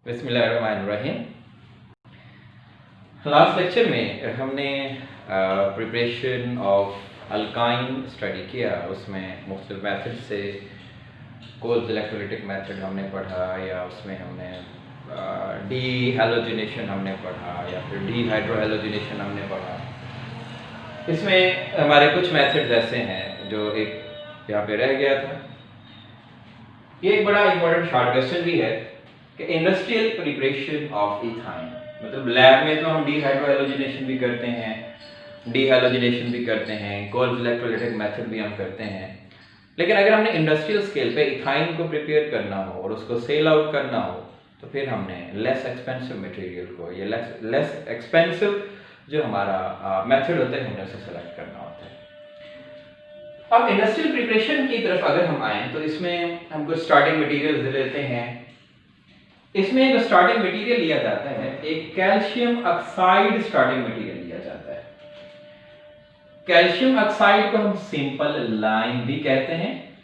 बिस्मिल्लाहिर्रहमानिर्रहीम। Last lecture में हमने प्रिपरेशन ऑफ अल्काइन स्टडी किया। उसमें मुख्तलिफ मेथड से कोल्स इलेक्ट्रोलाइटिक मेथड हमने पढ़ा, या उसमें हमने डी हैलोजिनेशन हमने पढ़ा, या फिर डी हाइड्रोहैलोजिनेशन हमने पढ़ा। इसमें हमारे कुछ मेथड्स ऐसे हैं जो एक यहाँ पे रह गया था। ये एक बड़ा इंपॉर्टेंट शॉर्ट क्वेश्चन भी है कि इंडस्ट्रियल प्रिपरेशन ऑफ इथाइन, मतलब लैब में तो हम डी हाइड्रोहैलोजिनेशन भी करते हैं, डी हैलोजिनेशन भी करते हैं, कोल्स इलेक्ट्रोलाइटिक मेथड भी हम करते हैं, लेकिन अगर हमने इंडस्ट्रियल स्केल पे इथाइन को प्रिपेयर करना हो और उसको सेल आउट करना हो तो फिर हमने लेस एक्सपेंसिव मटेरियल को, या लेस एक्सपेंसिव जो हमारा मेथड होता है हमने उसे सेलेक्ट करना होता है। अब इंडस्ट्रियल प्रिपरेशन की तरफ अगर हम आए तो इसमें हम कुछ स्टार्टिंग मटेरियल लेते हैं। इसमें जो स्टार्टिंग मटेरियल लिया जाता है, एक कैल्शियम ऑक्साइड स्टार्टिंग मटेरियल लिया जाता है। कैल्शियम ऑक्साइड को हम सिंपल लाइम भी कहते हैं,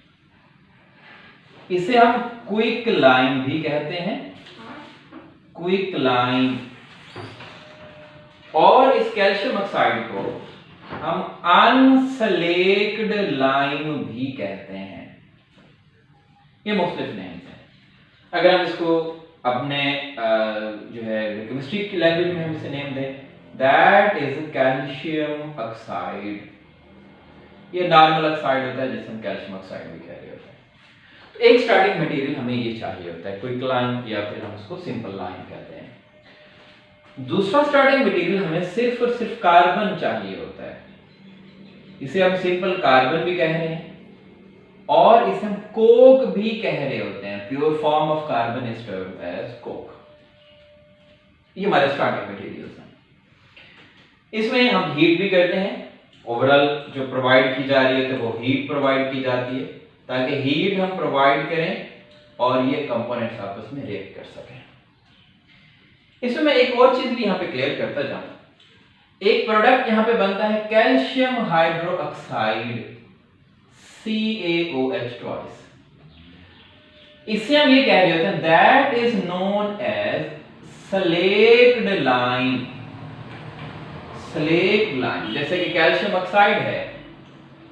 इसे हम क्विक लाइम भी कहते हैं, क्विक लाइम। और इस कैल्शियम ऑक्साइड को हम अनस्लेक्ड लाइम भी कहते हैं। ये मुख्तलिफ नेम्स हैं। अगर हम इसको अपने जो है केमिस्ट्री की लैंग्वेज में हम इसे नेम दें, दैट इज कैल्शियम ऑक्साइड। ये नॉर्मल ऑक्साइड होता है जिसे हम कैल्शियम ऑक्साइड भी कह रहे होते हैं। तो एक स्टार्टिंग मटेरियल हमें ये चाहिए होता है, क्विक लाइम, या फिर हम उसको सिंपल लाइम कहते हैं। दूसरा स्टार्टिंग मटेरियल हमें सिर्फ और सिर्फ कार्बन चाहिए होता है, इसे हम सिंपल कार्बन भी कह रहे हैं, और इसे हम कोक भी कह रहे होते हैं। Pure form of carbon is termed as coke. ये हमारे स्टार्टिंग मटेरियल्स हैं। इसमें हम हीट भी करते हैं। ओवरऑल जो प्रोवाइड की जा रही है तो वो हीट प्रोवाइड की जाती है, ताकि हीट हम प्रोवाइड करें और ये कंपोनेंट्स आपस में रिएक्ट कर सकें। इसमें मैं एक और चीज भी यहाँ पे क्लियर करता जाऊं। एक प्रोडक्ट यहाँ पे बनता है कैल्शियम हाइड्रोक्साइड, CaOH ट्वाइस। इससे हम ये कह रहे होते हैं that is known as slaked lime. Slaked lime, जैसे कि कैल्शियम ऑक्साइड है,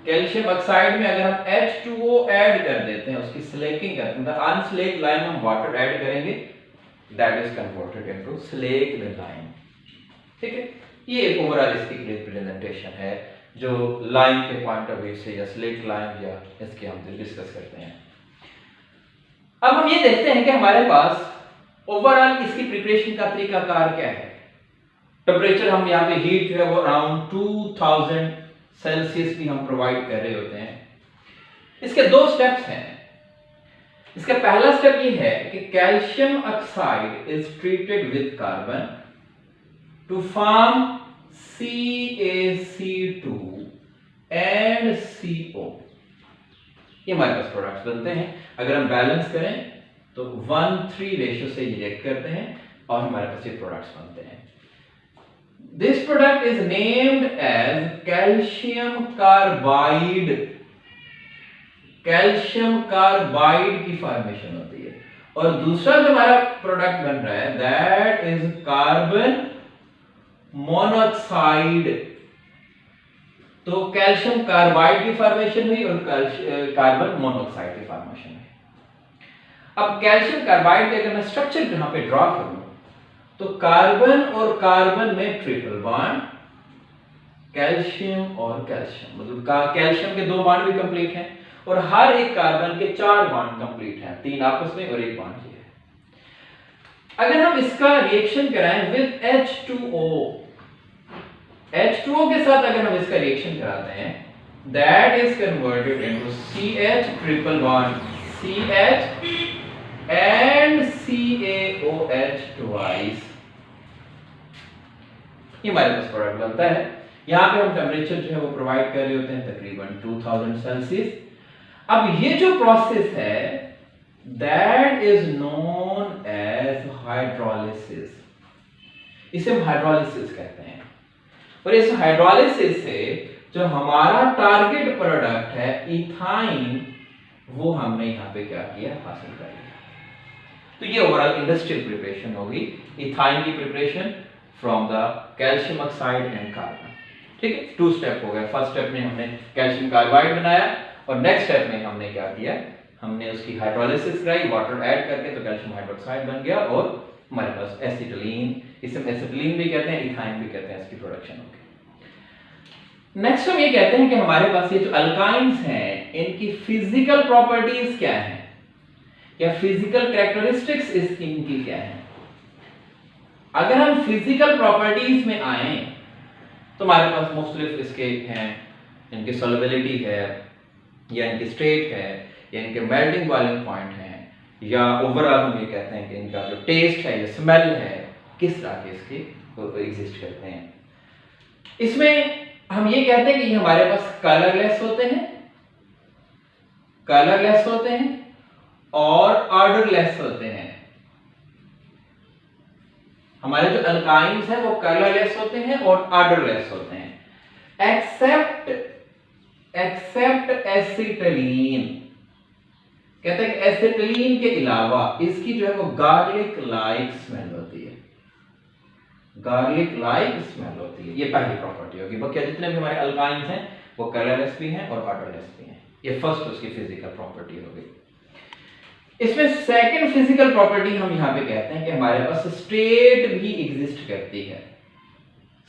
कैल्शियम ऑक्साइड में अगर हम H2O ऐड कर देते हैं, उसकी स्लेकिंग करते हैं, तो अनस्लेक्ड लाइम हम वाटर ऐड करेंगे, that is converted into slaked lime. ठीक है, ये एक ओवरऑल इसकी रिप्रेजेंटेशन है जो लाइम के पॉइंट ऑफ व्यू से, या स्लेक्ड लाइम, या इसके हम डिस्कस करते हैं। अब हम ये देखते हैं कि हमारे पास ओवरऑल इसकी प्रिपरेशन का तरीकाकार क्या है। टेम्परेचर हम यहाँ पे हीट जो है वो अराउंड 2000 सेल्सियस भी हम प्रोवाइड कर रहे होते हैं। इसके दो स्टेप्स हैं। इसका पहला स्टेप ये है कि calcium oxide is treated with carbon to form CaC2 and CO। ये हमारे पास प्रोडक्ट्स बनते हैं। अगर हम बैलेंस करें तो 1:3 रेशियो से रिएक्ट करते हैं और हमारे पास ये प्रोडक्ट्स बनते हैं। This product is named as calcium carbide. Calcium carbide की फॉर्मेशन होती है। और दूसरा जो हमारा प्रोडक्ट बन रहा है दैट इज कार्बन मोनोऑक्साइड। तो कैल्शियम कार्बाइड की फॉर्मेशन हुई और कार्बन मोनोऑक्साइड की फॉर्मेशन हुई। अब कैल्शियम कार्बाइड के अगर मैं स्ट्रक्चर यहां पे ड्रॉ करूं तो कार्बन और कार्बन में ट्रिपल बॉन्ड, कैल्शियम और कैल्शियम, मतलब कैल्शियम के 2 बॉन्ड भी कंप्लीट हैं और हर एक कार्बन के 4 बॉन्ड कंप्लीट हैं, 3 आपस में और 1 बॉन्ड ये है। अगर हम इसका रिएक्शन कराएं विद H2O के साथ, अगर हम इसका रिएक्शन कराते हैं, that is converted into CH triple bond CH and CaOH twice. ये हमारे पास प्रोडक्ट बनता है। यहां पे हम टेम्परेचर जो है वो प्रोवाइड कर रहे होते हैं तकरीबन 2000 सेल्सियस। अब ये जो प्रोसेस है that is known as hydrolysis. इसे हम हाइड्रोलिसिस कहते हैं। और इस हाइड्रोलिसिस से जो हमारा टारगेट प्रोडक्ट है इथाइन, वो हमने यहां पे क्या किया, हासिल कर लिया। तो ये ओवरऑल इंडस्ट्रियल प्रिपरेशन होगी इथाइन की preparation from the calcium oxide and carbon. ठीक है, 2 स्टेप हो गए। फर्स्ट स्टेप में हमने कैल्शियम कार्बाइड बनाया और नेक्स्ट स्टेप में हमने क्या किया, हमने उसकी हाइड्रोलिसिस कराई वाटर ऐड करके, तो कैल्शियम हाइड्रोक्साइड बन गया और हमारे पास एसिटिलीन, इसे एसिटिलीन भी कहते हैं, इथाइन भी कहते हैं, इसकी प्रोडक्शन होगी। नेक्स्ट हम ये कहते हैं कि हमारे पास ये जो अल्काइंस हैं इनकी फिजिकल प्रॉपर्टीज क्या हैं या फिजिकल कैरेक्टरिस्टिक्स इनकी क्या है। अगर हम फिजिकल प्रॉपर्टीज में आए तो हमारे पास मुख्तलिफ इसके हैं, इनकी सॉल्युबिलिटी है या इनकी स्टेट है या इनके मेल्टिंग बॉइलिंग पॉइंट है या ओवरऑल हम ये कहते हैं कि इनका जो टेस्ट है या स्मेल है किस तरह के इसके एग्जिस्ट करते हैं। इसमें हम ये कहते हैं कि ये हमारे पास कलरलेस होते हैं और ऑर्डरलेस होते हैं। हमारे जो अल्काइंस हैं वो कलरलेस होते हैं और ऑर्डरलेस होते हैं एक्सेप्ट एसिटिलीन। कहते हैं कि एसिटिलीन के अलावा इसकी जो है वो गार्लिक लाइक स्मेल होती है, गार्लिक लाइक स्मेल होती है। ये पहली प्रॉपर्टी होगी। बाकी जितने भी हमारे अल्काइंस हैं वो कलरलेस भी हैं और ऑर्डरलेस भी हैं। ये फर्स्ट उसकी फिजिकल प्रॉपर्टी होगी। इसमें सेकंड फिजिकल प्रॉपर्टी हम यहां पे कहते हैं कि हमारे पास स्टेट भी एग्जिस्ट करती है,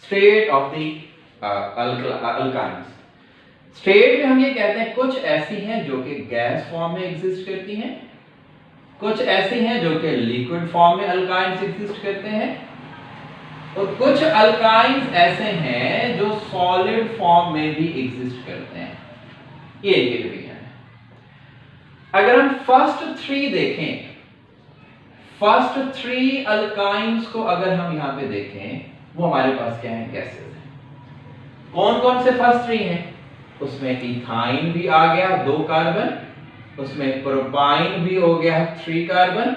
state of the alkynes. State में हम ये कहते हैं कुछ ऐसी हैं जो कि गैस फॉर्म में एग्जिस्ट करती हैं, कुछ ऐसी हैं जो कि लिक्विड फॉर्म में अल्काइंस एग्जिस्ट करते हैं और कुछ अल्काइंस ऐसे हैं जो सॉलिड फॉर्म में भी एग्जिस्ट करते हैं। ये डिवीजन है। अगर हम फर्स्ट 3 देखें, फर्स्ट 3 अल्काइंस को अगर हम यहां पे देखें वो हमारे पास क्या है, गैसेस हैं। कौन कौन से फर्स्ट 3 हैं? उसमें इथाइन भी आ गया 2 कार्बन, उसमें प्रोपाइन भी हो गया 3 कार्बन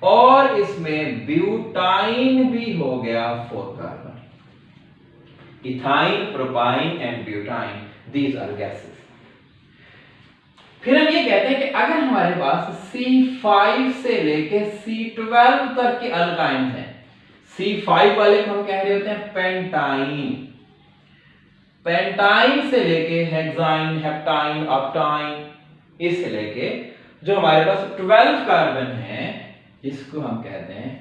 और इसमें ब्यूटाइन भी हो गया 4 carbon. Ethyne, propyne and butyne, these are gases. फिर हम ये कहते हैं कि अगर हमारे पास C5 से लेके C12 तक के अल्काइंस हैं, C5 वाले को हम कह रहे होते हैं पेंटाइन, पेंटाइन से लेके हेक्साइन, हेप्टाइन, ऑक्टाइन, इससे लेके जो हमारे पास 12 कार्बन है इसको हम कहते हैं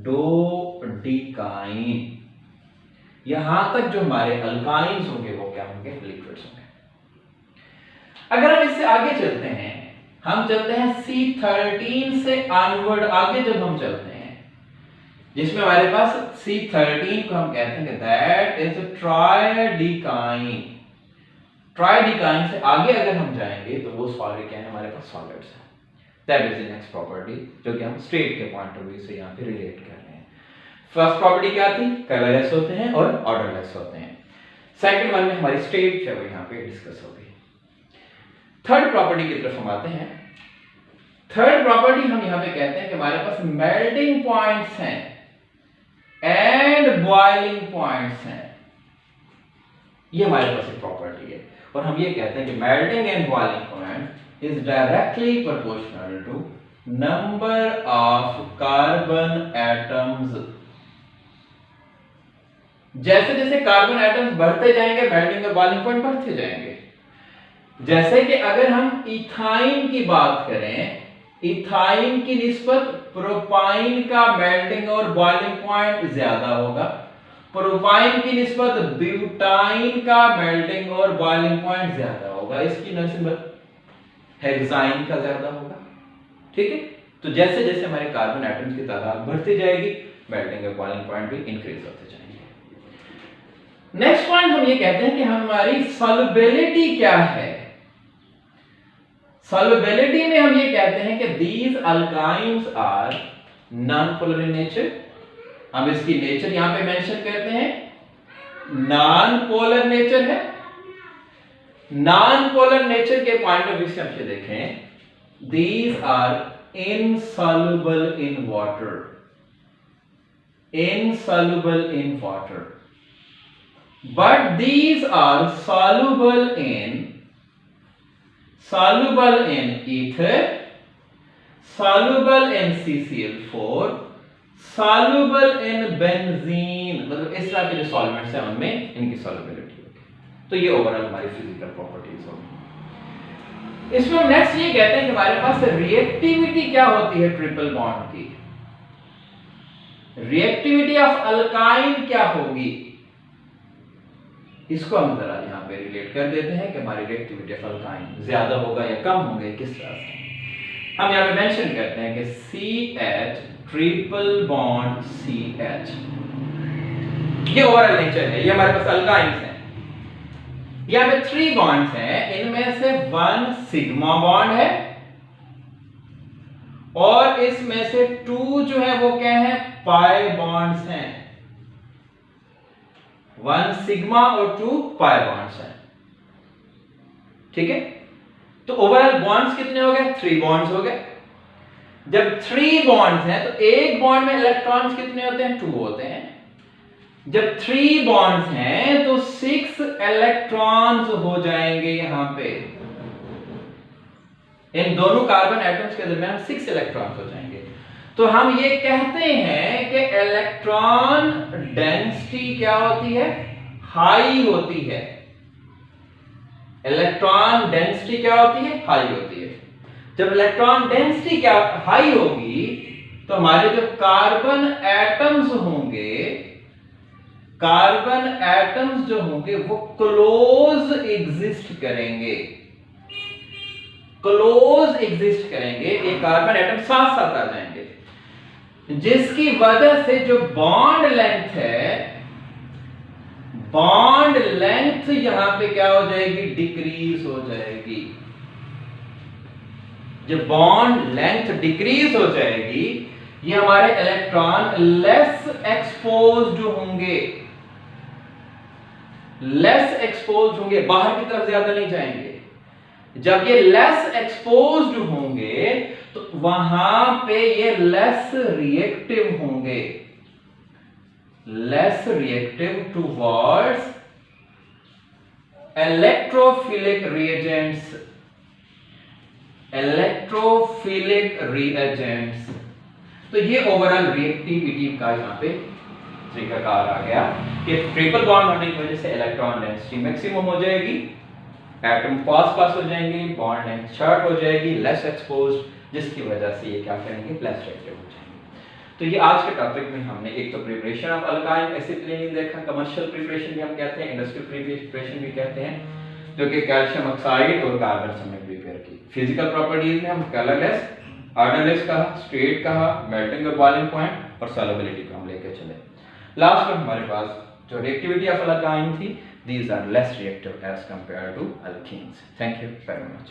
डोडिकाइन। यहां तक जो हमारे अल्काइंस होंगे वो क्या होंगे, लिक्विड्स होंगे। अगर हम इससे आगे चलते हैं, हम चलते हैं C13 से ऑनवर्ड आगे जब हम चलते हैं, जिसमें हमारे पास C13 को हम कहते हैं दैट इज ट्राइडिकाइन। ट्राइडिकाइन से आगे अगर हम जाएंगे तो वो सॉलिड क्या है, हमारे पास सॉलिड्स है। That is the next property जो कि हम स्टेट के पॉइंट ऑफ व्यू से यहां पे रिलेट कर रहे हैं। फर्स्ट प्रॉपर्टी क्या थी, कलरलेस होते हैं और ऑर्डरलेस होते हैं। सेकंड वन में हमारी स्टेट है वो यहां पे डिस्कस होगी। थर्ड प्रॉपर्टी की तरफ हम आते हैं। थर्ड प्रॉपर्टी हम यहां पे कहते हैं कि हमारे पास मेल्टिंग पॉइंट्स हैं एंड बॉइलिंग पॉइंट्स हैं। ये हमारे पास एक प्रॉपर्टी है और हम ये कहते हैं कि melting and boiling point is directly proportional to number of carbon atoms। जैसे जैसे कार्बन एटम्स बढ़ते जाएंगे मेल्टिंग और बॉइलिंग पॉइंट बढ़ते जाएंगे। जैसे कि अगर हम इथाइन की बात करें, इथाइन की निस्बत प्रोपाइन का मेल्टिंग और बॉइलिंग पॉइंट ज्यादा होगा, प्रोपाइन की निस्बत ब्यूटाइन का मेल्टिंग और बॉइलिंग पॉइंट ज्यादा होगा, इसकी निस्बत हेक्साइन का ज्यादा होगा। ठीक है, तो जैसे जैसे हमारे कार्बन एटम्स की तादाद बढ़ती जाएगी मेल्टिंग और बॉइलिंग पॉइंट भी इंक्रीज होते जाएंगे। नेक्स्ट पॉइंट हम ये कहते हैं कि हमारी सॉल्युबिलिटी क्या है। सॉल्युबिलिटी में हम ये कहते हैं कि these alkynes are non polar in nature. हम इसकी नेचर यहां पे मेंशन करते हैं, नॉन पोलर नेचर है। नॉन पोलर नेचर के पॉइंट ऑफ व्यू से हम ये देखें, these are insoluble in water, insoluble in water, but these are soluble in ether, soluble in CCl4, soluble in benzene, मतलब इस तरह के जो सॉल्वेंट्स हैं उनमें इनकी सॉल्युबिलिटी होगी। तो ये ओवरऑल हमारी फिजिकल प्रॉपर्टीज होगी। इसमें हम नेक्स्ट ये कहते हैं कि हमारे पास रिएक्टिविटी क्या होती है ट्रिपल बॉन्ड की। रिएक्टिविटी ऑफ अल्काइन क्या होगी, इसको हम जरा यहां पे रिलेट कर देते हैं कि हमारी रिएक्टिविटी ऑफ अल्काइन ज्यादा होगा या कम होंगे, किस तरह से। हम यहां पे मेंशन करते हैं कि CH ट्रिपल बॉन्ड CH, ये ओवरऑल नेचर है, ये हमारे पास अल्काइंस हैं। यहां पे 3 बॉन्ड्स हैं, इनमें से 1 सिग्मा बॉन्ड है और इसमें से 2 जो है वो क्या है, पाई बॉन्ड्स हैं। 1 सिग्मा और 2 पाई बॉन्ड्स हैं, ठीक है। तो ओवरऑल बॉन्ड्स कितने हो गए, 3 बॉन्ड्स हो गए। जब 3 बॉन्ड्स हैं तो एक बॉन्ड में इलेक्ट्रॉन्स कितने होते हैं, 2 होते हैं। जब 3 बॉन्ड्स हैं तो 6 इलेक्ट्रॉन्स हो जाएंगे यहां पे। इन दोनों कार्बन एटम्स के दरमियान 6 इलेक्ट्रॉन्स हो जाएंगे। तो हम ये कहते हैं कि इलेक्ट्रॉन डेंसिटी क्या होती है, हाई होती है। इलेक्ट्रॉन डेंसिटी क्या होती है, हाई होती है। जब इलेक्ट्रॉन डेंसिटी क्या हाई होगी तो हमारे जो कार्बन एटम्स होंगे, कार्बन एटम्स जो होंगे वो क्लोज एग्जिस्ट करेंगे, क्लोज एग्जिस्ट करेंगे। ये कार्बन एटम साथ साथ आ जाएंगे, जिसकी वजह से जो बॉन्ड लेंथ है, बॉन्ड लेंथ यहां पे क्या हो जाएगी, डिक्रीज हो जाएगी। जब बॉन्ड लेंथ डिक्रीज हो जाएगी, ये हमारे इलेक्ट्रॉन लेस एक्सपोज्ड होंगे, लेस एक्सपोज्ड होंगे, बाहर की तरफ ज्यादा नहीं जाएंगे। जब ये लेस एक्सपोज्ड होंगे तो वहां पे ये लेस रिएक्टिव होंगे, less reactive towards electrophilic reagents, electrophilic reagents. तो ये ओवरऑल रिएक्टिविटी का यहां पे तरीकाकार आ गया कि ट्रिपल बॉन्ड होने की वजह से इलेक्ट्रॉन डेंसिटी मैक्सिमम हो जाएगी, एटम पास हो जाएंगे, बॉन्ड लेंथ शॉर्ट हो जाएगी, लेस एक्सपोज्ड, जिसकी वजह से ये क्या करेंगे, लेस रिएक्टिव हो जाएंगे। तो ये आज के टॉपिक में हमने एक तो preparation of alkyne acid cleaning देखा, कमर्शियल प्रिपरेशन भी हम कहते हैं, इंडस्ट्रियल प्रिपरेशन भी कहते हैं, जो कि कैल्शियम ऑक्साइड और कार्बन से हमने प्रिपेयर की। फिजिकल प्रॉपर्टीज में हम कलरलेस, ऑर्डरलेस कहा, स्ट्रेट कहा, मेल्टिंग और बॉइलिंग पॉइंट और सॉल्युबिलिटी को हम लेकर चले। लास्ट में हमारे पास जो रिएक्टिविटी ऑफ अल्काइन थी, these are less reactive as compared to alkenes. Thank you very much.